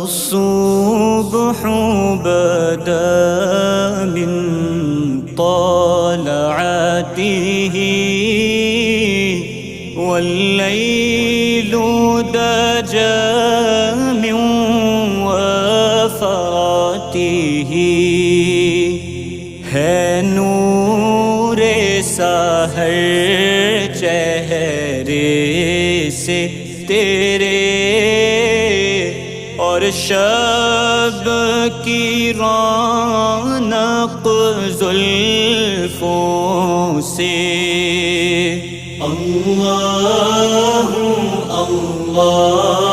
الصبح بدا من طلعته والليل دجى من وفراته है नूर सहर चेहरे से तेरे और शब की रौनक जुल्फों से। अल्लाहु अल्लाह